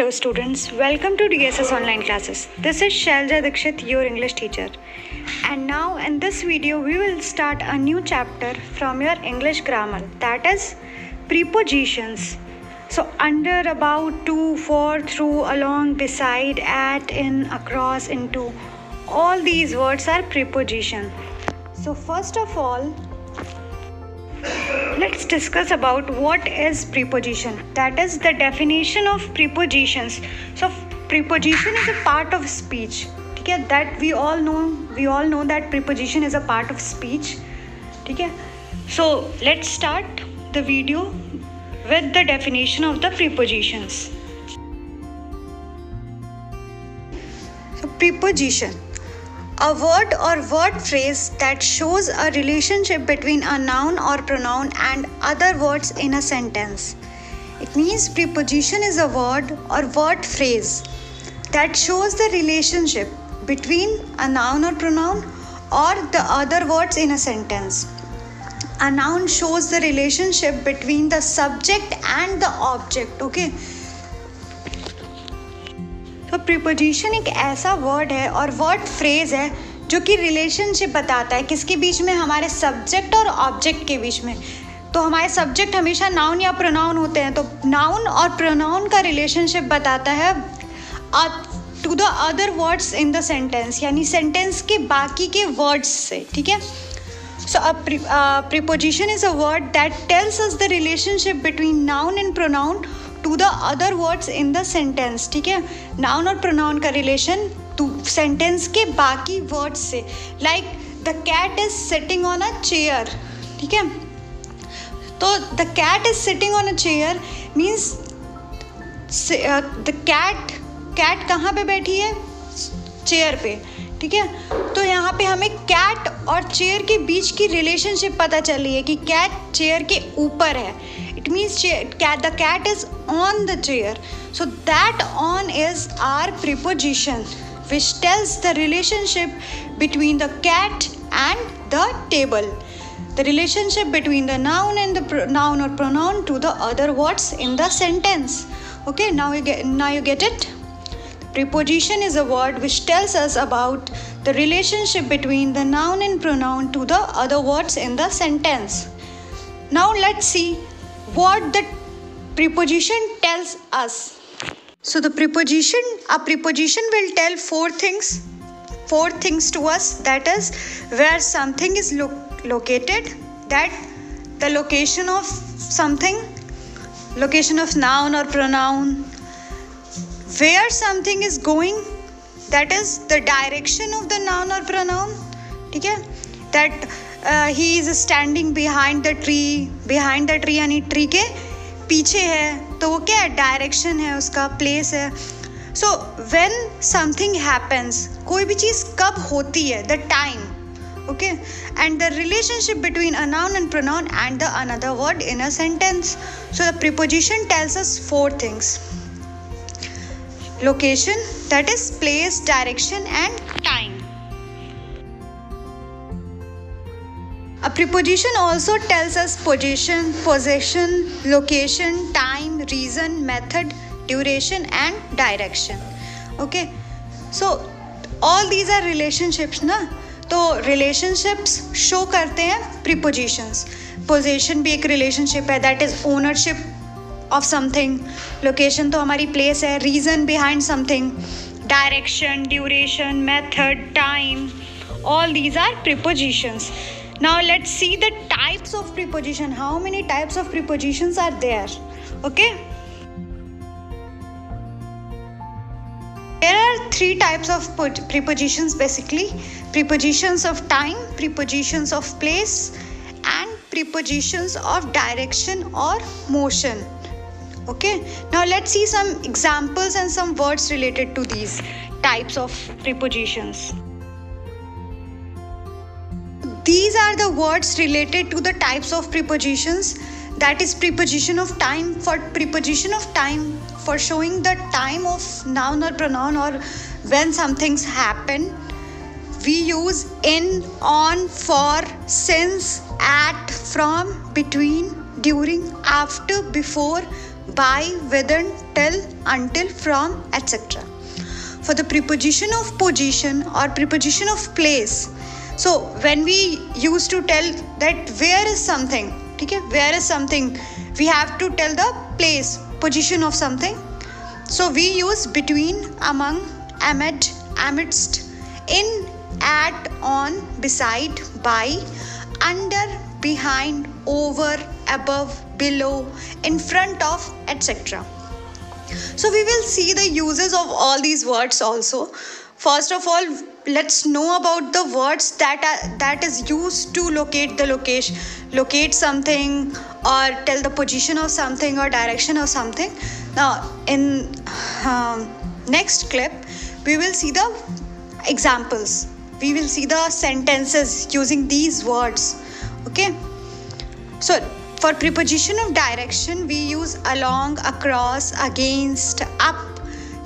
Hello students, welcome to DSS online classes. This is Shailja Dikshit, your English teacher. And now in this video we will start a new chapter from your English grammar, that is prepositions. So under, about, to, for, through, along, beside, at, in, across, into, all these words are preposition. So first of all, let's discuss about what is preposition. That is the definition of prepositions. So preposition is a part of speech. Okay, that we all know that preposition is a part of speech. Okay, so let's start the video with the definition of the prepositions. So preposition, a word or word phrase that shows a relationship between a noun or pronoun and other words in a sentence. It means preposition is a word or word phrase that shows the relationship between a noun or pronoun or the other words in a sentence. A noun shows the relationship between the subject and the object. Okay. तो preposition एक ऐसा word है और word phrase है जो कि relationship बताता है किसके बीच में, हमारे सब्जेक्ट और ऑब्जेक्ट के बीच में. तो हमारे सब्जेक्ट हमेशा नाउन या प्रोनाउन होते हैं, तो नाउन और प्रोनाउन का रिलेशनशिप बताता है to the other words in the sentence, यानी सेंटेंस के बाकी के वर्ड्स से. ठीक है. So a preposition is a word that tells us the relationship between noun and pronoun to the other words in the sentence. ठीक है. Noun और प्रोनाउन का रिलेशन टू सेंटेंस के बाकी वर्ड्स से. Like the cat is sitting on a chair. ठीक है. तो the cat is sitting on a chair means the cat कहाँ पे बैठी है, चेयर पे. ठीक है. तो यहाँ पे हमें कैट और चेयर के बीच की रिलेशनशिप पता चल रही है कि कैट चेयर के ऊपर है. It means the cat is on the chair. So that on is are preposition which tells the relationship between the cat and the table, the relationship between the noun and the noun or pronoun to the other words in the sentence. Okay, now you get it. Preposition is a word which tells us about the relationship between the noun and pronoun to the other words in the sentence. Now let's see what the preposition tells us. So a preposition will tell four things to us. That is where something is located, that the location of something, location of noun or pronoun, where something is going, that is the direction of the noun or pronoun. ठीक है. That he is standing behind the tree यानी tree के पीछे है, तो वो क्या है, डायरेक्शन है उसका, प्लेस है. सो व्हेन समथिंग हैपन्स, कोई भी चीज़ कब होती है, the time. Okay. And the relationship between a noun and pronoun and the another word in a sentence. So the preposition tells us four things. Location, that is place, direction and time. A preposition also tells us possession, location, time, reason, method, duration and direction. Okay. So all these are relationships ना. तो relationships show करते हैं prepositions. Possession भी एक relationship है, that is ownership of something. Location तो हमारी place है, reason behind something, direction, duration, method, time, all these are prepositions. Now let's see the types of preposition. How many types of prepositions are there? Okay. There are three types of prepositions basically. Prepositions of time, prepositions of place and prepositions of direction or motion. Okay, now let's see some examples and some words related to these types of prepositions. These are the words related to the types of prepositions. That is preposition of time. For preposition of time, for showing the time of noun or pronoun or when some things happen, we use in, on, for, since, at, from, between, during, after, before, by, within, till, until, from, etc. For the preposition of position or preposition of place, so when we used to tell that where is something, ठीक है, where is something, we have to tell the place, position of something. So we use between, among, amid, amidst, in, at, on, beside, by, under, behind, over, above, below, in front of, etc. So we will see the uses of all these words also. First of all, let's know about the words that is used to locate the location, locate something, or tell the position of something or direction of something. Now in next clip we will see the examples, we will see the sentences using these words. Okay, so for preposition of direction we use along, across, against, up,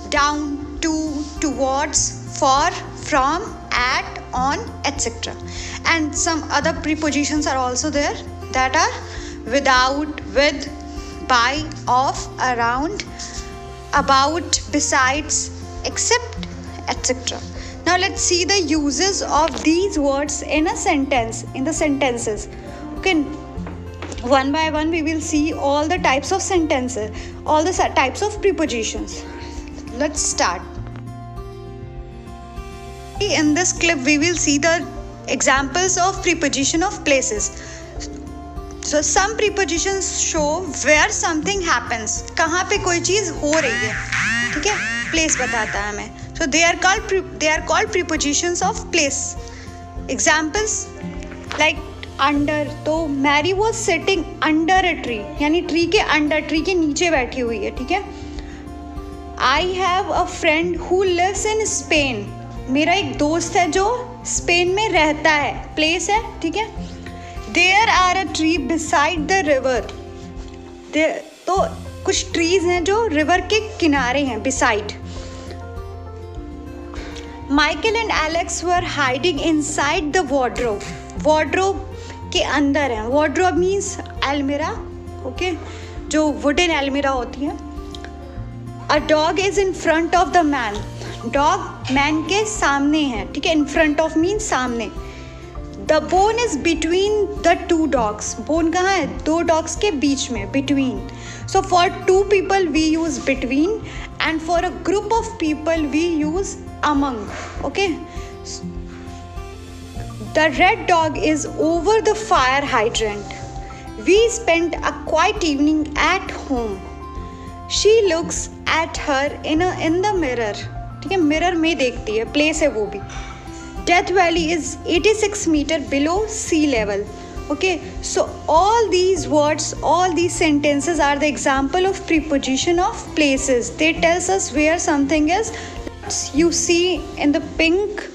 down, to, towards, for, from, at, on, etc. And some other prepositions are also there that are without, with, by, of, around, about, besides, except, etc. Now let's see the uses of these words in a sentence, in the sentences. Okay, one by one we will see all the types of sentences, all the types of prepositions. Let's start. In this clip we will see the examples of preposition of places. So some prepositions show where something happens, कहाँ पे कोई चीज़ हो रही है, ठीक है, place बताता है हमें. So they are called prepositions of place. Examples like under, तो Mary was sitting under a tree, यानी ट्री के अंडर, ट्री के नीचे बैठी हुई है, ठीक है. I have a friend who lives in Spain, मेरा एक दोस्त है जो स्पेन में रहता है, प्लेस है, ठीक है. There are a tree beside the river, तो कुछ ट्रीज हैं जो रिवर के किनारे हैं, beside. Michael and Alex were hiding inside the wardrobe, wardrobe के अंदर है. वार्डरोब मीन्स अलमीरा, ओके, जो वुडन अलमीरा होती है. A dog is in front of the man, dog man के सामने है, ठीक है, इन फ्रंट ऑफ मीन्स सामने. The bone is between the two dogs, bone कहाँ है, दो डॉग्स के बीच में, between. So for two people we use between and for a group of people we use among. Okay, the red dog is over the fire hydrant. We spent a quiet evening at home. She looks at her in the mirror, ठीक है, mirror में देखती है, place है वो भी. Death Valley is 86 meter below sea level. Okay, so all these words, all these sentences are the example of preposition of places. They tells us where something is. You see in the pink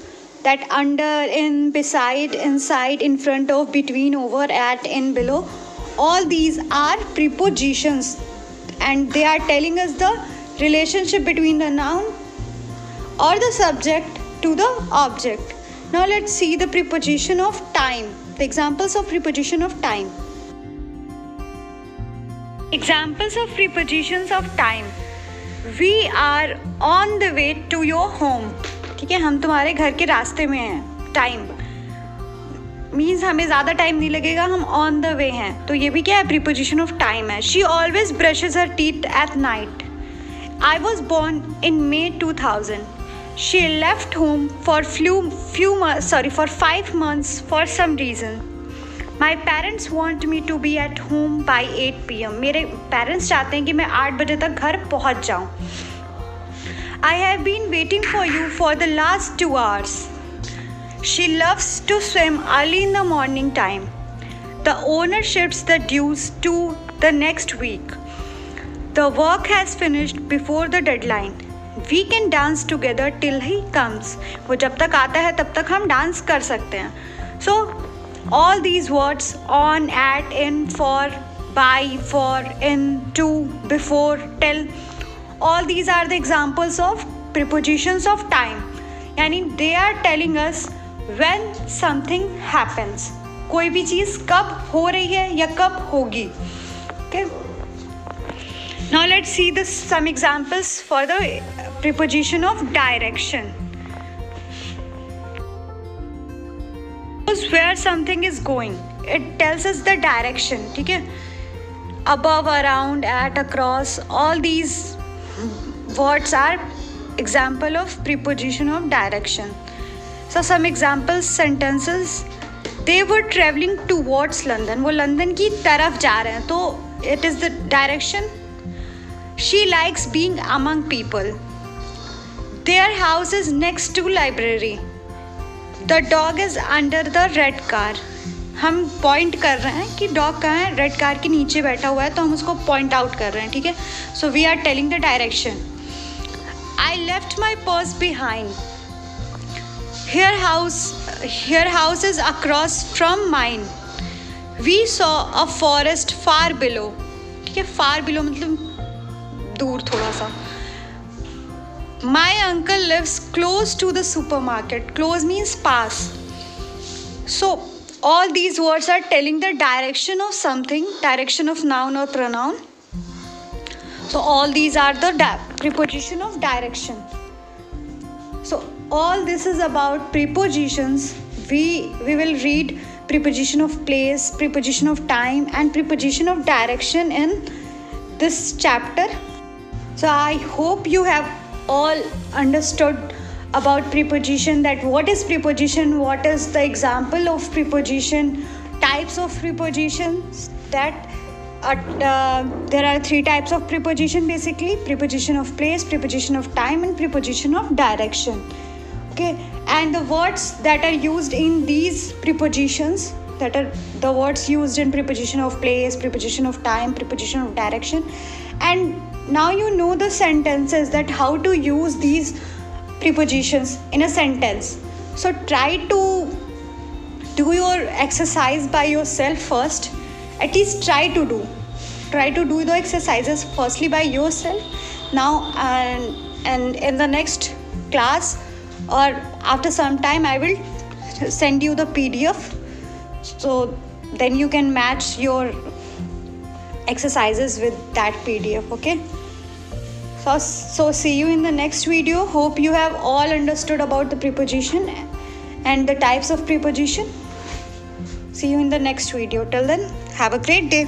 that under, in, beside, inside, in front of, between, over, at, in, below. All these are prepositions and they are telling us the relationship between the noun or the subject to the object. Now let's see the preposition of time, the examples of preposition of time. Examples of prepositions of time. We are on the way to your home, ठीक है, हम तुम्हारे घर के रास्ते में हैं. Time means हमें ज़्यादा टाइम नहीं लगेगा, हम ऑन द वे हैं, तो ये भी क्या है, प्रीपोजिशन ऑफ टाइम है. She always brushes her teeth at night. I was born in May 2000. She left home for for 5 months for some reason. My parents want me to be at home by 8 PM. मेरे parents चाहते हैं कि मैं 8 बजे तक घर पहुँच जाऊँ. I have been waiting for you for the last 2 hours. She loves to swim early in the morning time. The owner shifts the dues to the next week. The work has finished before the deadline. We can dance together till he comes. वो जब तक आता है तब तक हम dance कर सकते हैं. So all these words on, at, in, for, by, for, in, to, before, till, all these are the examples of prepositions of time. यानी they are telling us when something happens. कोई भी चीज़ कब हो रही है या कब होगी. Okay. Now let's see some examples for the preposition of direction. Where something is going, it tells us the direction. ठीक है, above, around, at, across, all these words are example of preposition of direction. So some examples sentences. They were traveling towards London. वो London की तरफ जा रहे हैं, तो it is the direction. She likes being among people. Their house is next to library. The dog is under the red car. हम point कर रहे हैं कि डॉग कहाँ है, रेड कार के नीचे बैठा हुआ है, तो हम उसको पॉइंट आउट कर रहे हैं. ठीक है, so we are telling the direction. I left my purse behind. Her house is across from mine. We saw a forest far below. ठीक है, far below मतलब दूर थोड़ा सा. My uncle lives close to the supermarket. Close means pass. So all these words are telling the direction of something, direction of noun or pronoun. So all these are the preposition of direction. So all this is about prepositions. We will read preposition of place, preposition of time, and preposition of direction in this chapter. So I hope you have all understood about preposition, that what is preposition, what is the example of preposition, types of prepositions, that there are 3 types of preposition basically: preposition of place, preposition of time, and preposition of direction. Okay, and the words that are used in these prepositions, that are the words used in preposition of place, preposition of time, preposition of direction. And now you know the sentences, that how to use these prepositions in a sentence. So try to do your exercise by yourself first. At least try to do the exercises firstly by yourself. Now and in the next class or after some time, I will send you the PDF, so then you can match your exercises with that PDF. Okay, so see you in the next video. Hope you have all understood about the preposition and the types of preposition. See you in the next video. Till then, have a great day.